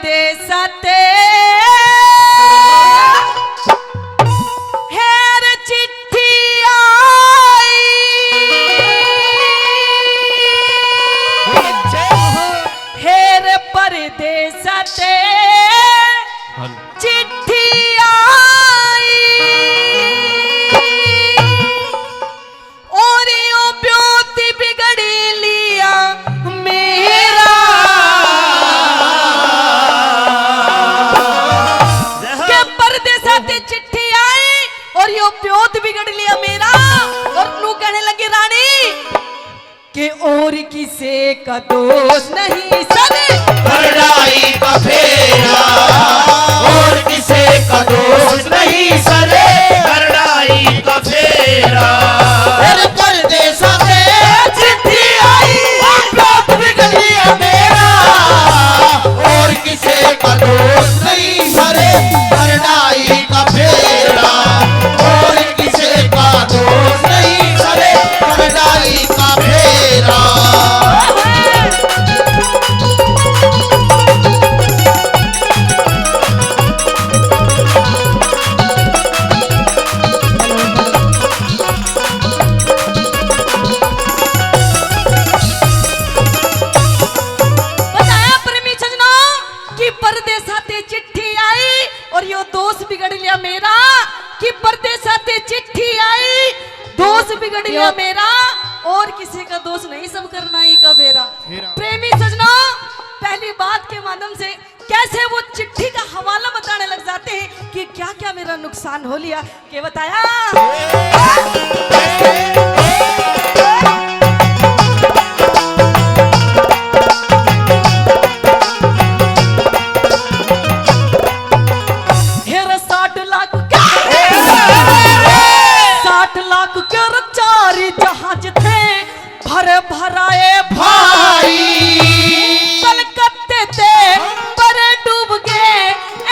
परदेसाते हेर चिट्ठी आई हेर परदेसाते चिट्ठी आई और यो ब्योती बिगड़ी लिया मेरा के परदेसाते चिट्ठी आई और यो ब्योत बिगड़ लिया मेरा। और नू कहने लगी रानी के और किसे का दोष नहीं सने लड़ाई का फेरा और किसे का दोष नहीं सरे लड़ाई का फेरा। परदेसा से चिट्ठी आई बात बिगड़ लिया मेरा और किसे का दोष नहीं सरे लड़ाई का फेरा और किसे का दोष नहीं सरे लड़ाई का फेरा। और यो दोस्त बिगड़ लिया मेरा कि परदेसाते चिट्ठी आई दोस्त बिगड़ लिया मेरा और किसी का दोस्त नहीं सब करना ही का बेरा। प्रेमी सजनों पहली बात के माध्यम से कैसे वो चिट्ठी का हवाला बताने लग जाते हैं कि क्या क्या मेरा नुकसान हो लिया के बताया। जहाज थे भरे भराए भाई कलकत्ते थे पर डूब गए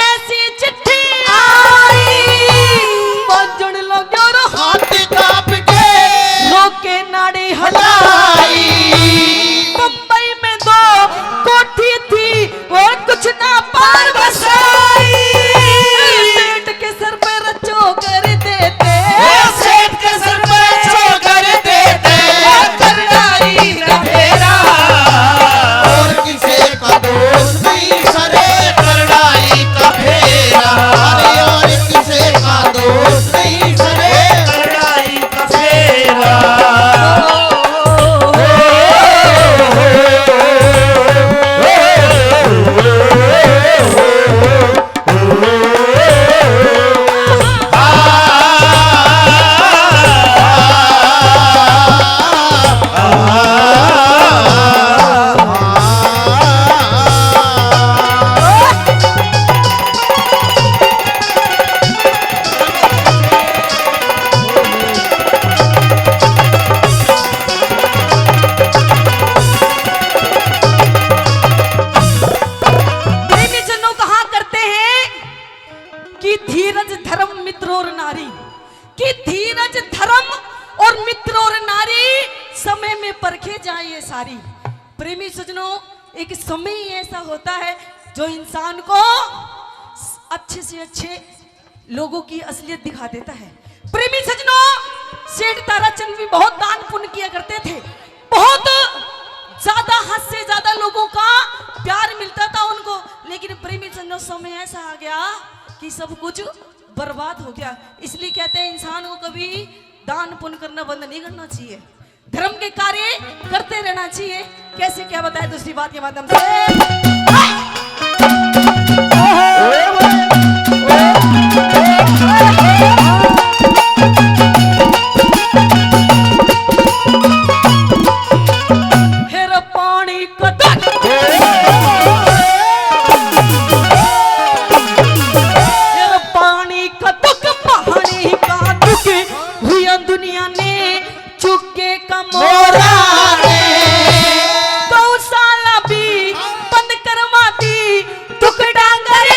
ऐसी चिट्ठी आई बजन लगे और हाथ कांप गए रोके नाड़ी हलाई। मुंबई में दो कोठी थी वो कुछ ना पार बसाई सेठ के सर पे रचो कर देते सेठ के सर पे सारी। प्रेमी सजनों एक समय ऐसा होता है जो इंसान को अच्छे से अच्छे लोगों की असलियत दिखा देता है। प्रेमी सजनों सेठ ताराचंद भी बहुत दान पुण्य किया करते थे, बहुत ज्यादा हद से ज्यादा लोगों का प्यार मिलता था उनको, लेकिन प्रेमी सजनों समय ऐसा आ गया कि सब कुछ बर्बाद हो गया। इसलिए कहते हैं इंसान को कभी दान पुण्य करना बंद नहीं करना चाहिए, धर्म के कार्य करते रहना चाहिए। कैसे क्या बताए दूसरी बात के माध्यम से। दुनिया ने चुके कमोरा गौशाला भी बंद करवा दी टुकड़ा करे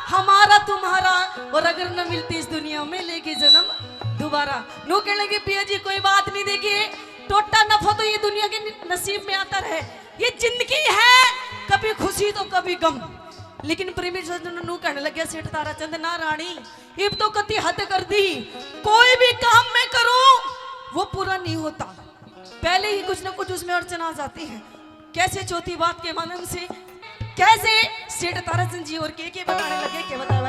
हमारा तुम्हारा, और अगर न मिलती इस दुनिया में लेके जन्म दोबारा। नो कहने लगे पिया जी कोई बात नहीं, देखिए टोटा नफा तो ये दुनिया के नसीब में आता रहे, ये जिंदगी है, कभी खुशी तो कभी गम। लेकिन प्रेमी सज्जन नू कहने लगे सेठ ताराचंद ना रानी, इब तो कति हद कर दी, कोई भी काम मैं करूं वो पूरा नहीं होता, पहले ही कुछ ना कुछ उसमें अड़चन आ जाती है। कैसे चौथी बात के माध्यम से कैसे सेठ ताराचंद जी और के बताने लगे, के बता